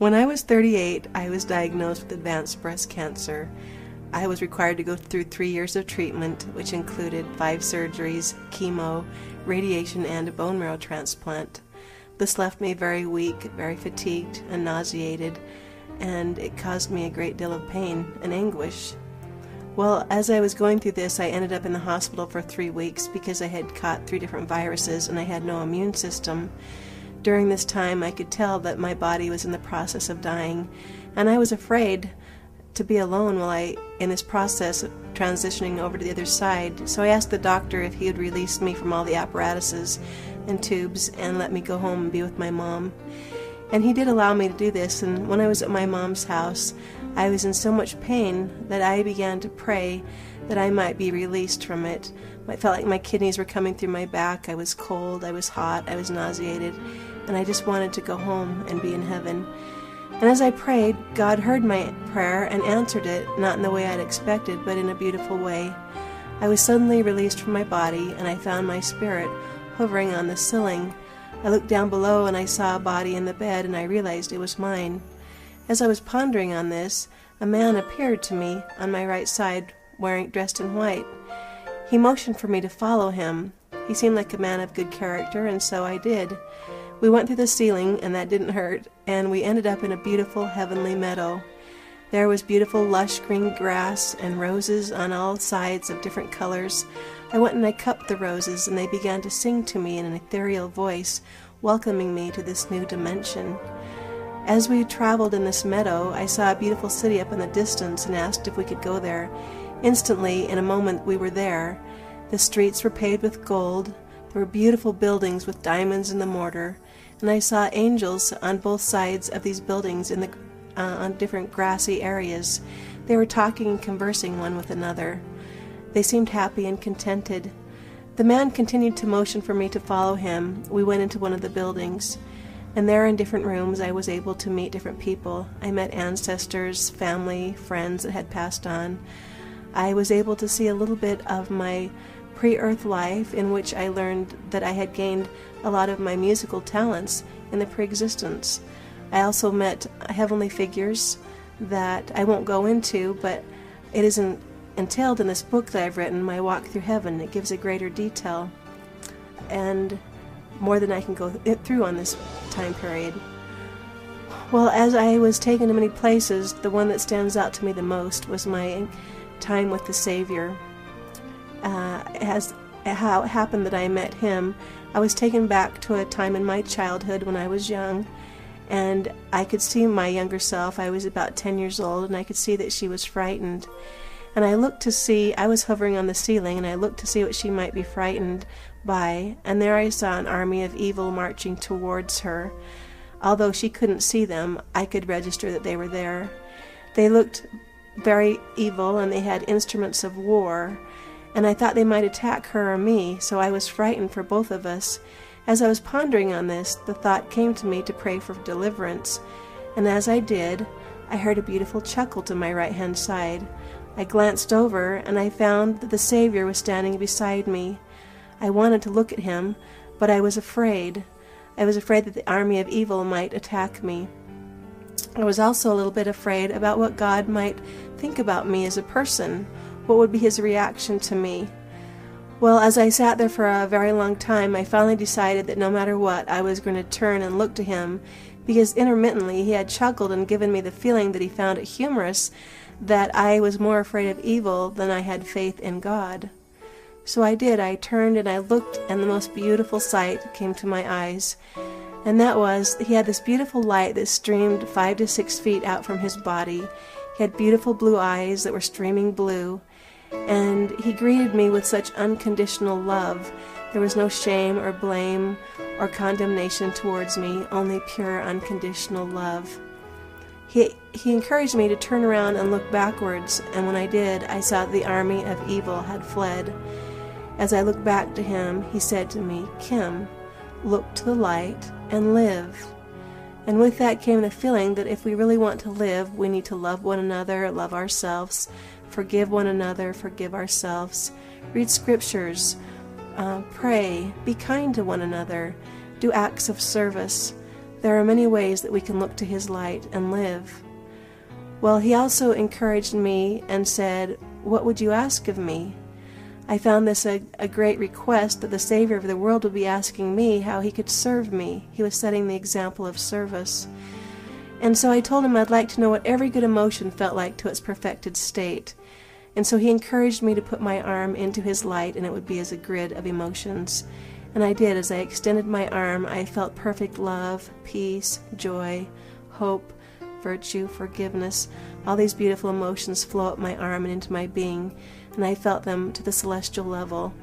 When I was 38, I was diagnosed with advanced breast cancer. I was required to go through 3 years of treatment, which included 5 surgeries, chemo, radiation, and a bone marrow transplant. This left me very weak, very fatigued, and nauseated, and it caused me a great deal of pain and anguish. Well, as I was going through this, I ended up in the hospital for 3 weeks because I had caught 3 different viruses and I had no immune system. During this time, I could tell that my body was in the process of dying, and I was afraid to be alone while in this process of transitioning over to the other side. So I asked the doctor if he would release me from all the apparatuses and tubes and let me go home and be with my mom. And he did allow me to do this, and when I was at my mom's house, I was in so much pain that I began to pray that I might be released from it. I felt like my kidneys were coming through my back. I was cold, I was hot, I was nauseated, and I just wanted to go home and be in heaven. And as I prayed, God heard my prayer and answered it, not in the way I'd expected, but in a beautiful way. I was suddenly released from my body, and I found my spirit hovering on the ceiling. I looked down below and I saw a body in the bed, and I realized it was mine. As I was pondering on this, a man appeared to me on my right side, dressed in white. He motioned for me to follow him. He seemed like a man of good character, and so I did. We went through the ceiling, and that didn't hurt, and we ended up in a beautiful heavenly meadow. There was beautiful lush green grass and roses on all sides of different colors. I went and I cupped the roses, and they began to sing to me in an ethereal voice, welcoming me to this new dimension. As we traveled in this meadow, I saw a beautiful city up in the distance and asked if we could go there. Instantly, in a moment, we were there. The streets were paved with gold. There were beautiful buildings with diamonds in the mortar, and I saw angels on both sides of these buildings on different grassy areas. They were talking and conversing one with another. They seemed happy and contented. The man continued to motion for me to follow him. We went into one of the buildings, and there in different rooms I was able to meet different people. I met ancestors, family, friends that had passed on. I was able to see a little bit of my pre-earth life, in which I learned that I had gained a lot of my musical talents in the pre-existence. I also met heavenly figures that I won't go into, but it isn't entailed in this book that I've written, My Walk Through Heaven. It gives a greater detail and more than I can go through on this time period. Well, as I was taken to many places, the one that stands out to me the most was my time with the Savior. How it happened that I met him, I was taken back to a time in my childhood when I was young, and I could see my younger self. I was about 10 years old, and I could see that she was frightened. And I looked to see, I was hovering on the ceiling, and I looked to see what she might be frightened by, and there I saw an army of evil marching towards her. Although she couldn't see them, I could register that they were there. They looked very evil, and they had instruments of war, and I thought they might attack her or me, so I was frightened for both of us. As I was pondering on this, the thought came to me to pray for deliverance, and as I did, I heard a beautiful chuckle to my right-hand side. I glanced over, and I found that the Savior was standing beside me. I wanted to look at him, but I was afraid. I was afraid that the army of evil might attack me. I was also a little bit afraid about what God might think about me as a person. What would be his reaction to me? Well, as I sat there for a very long time, I finally decided that no matter what, I was going to turn and look to him, because intermittently he had chuckled and given me the feeling that he found it humorous that I was more afraid of evil than I had faith in God. So I did. I turned and I looked, and the most beautiful sight came to my eyes. And that was, he had this beautiful light that streamed 5 to 6 feet out from his body. He had beautiful blue eyes that were streaming blue. And he greeted me with such unconditional love. There was no shame or blame or condemnation towards me, only pure unconditional love. He encouraged me to turn around and look backwards, and when I did, I saw the army of evil had fled. As I looked back to him, he said to me, "Kim, look to the light and live." And with that came the feeling that if we really want to live, we need to love one another, love ourselves, forgive one another, forgive ourselves, read scriptures, pray, be kind to one another, do acts of service, There are many ways that we can look to His light and live. Well, He also encouraged me and said, "What would you ask of me?" I found this a great request, that the Savior of the world would be asking me how He could serve me. He was setting the example of service. And so I told Him I'd like to know what every good emotion felt like to its perfected state. And so He encouraged me to put my arm into His light, and it would be as a grid of emotions. And I did. As I extended my arm, I felt perfect love, peace, joy, hope, virtue, forgiveness. All these beautiful emotions flow up my arm and into my being, and I felt them to the celestial level.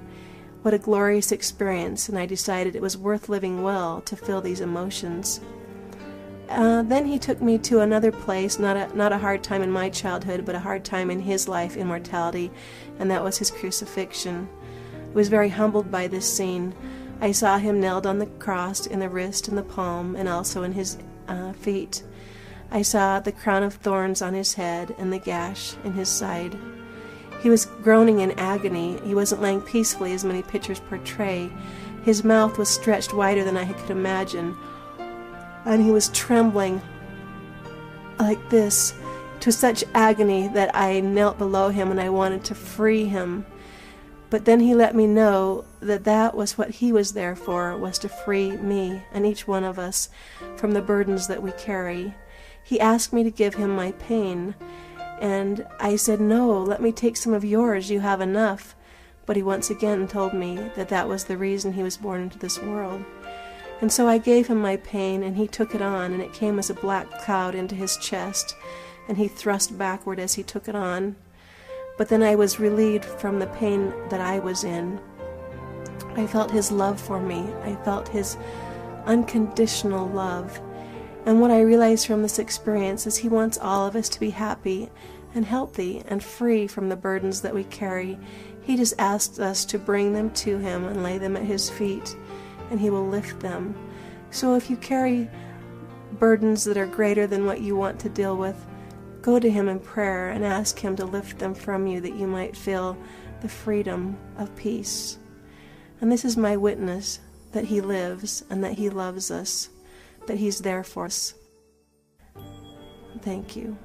What a glorious experience, and I decided it was worth living well to feel these emotions. Then He took me to another place, not a hard time in my childhood, but a hard time in His life in mortality, and that was His crucifixion. I was very humbled by this scene. I saw Him nailed on the cross in the wrist and the palm, and also in His feet. I saw the crown of thorns on His head and the gash in His side. He was groaning in agony. He wasn't laying peacefully as many pictures portray. His mouth was stretched wider than I could imagine, and He was trembling like this, to such agony that I knelt below Him and I wanted to free Him. But then He let me know that that was what He was there for, was to free me and each one of us from the burdens that we carry. He asked me to give Him my pain, and I said, "No, let me take some of yours, you have enough." But He once again told me that that was the reason He was born into this world. And so I gave Him my pain, and He took it on, and it came as a black cloud into His chest, and He thrust backward as He took it on. But then I was relieved from the pain that I was in. I felt His love for me. I felt His unconditional love. And what I realized from this experience is He wants all of us to be happy and healthy and free from the burdens that we carry. He just asks us to bring them to Him and lay them at His feet, and He will lift them. So if you carry burdens that are greater than what you want to deal with, go to Him in prayer and ask Him to lift them from you, that you might feel the freedom of peace. And this is my witness, that He lives and that He loves us, that He's there for us. Thank you.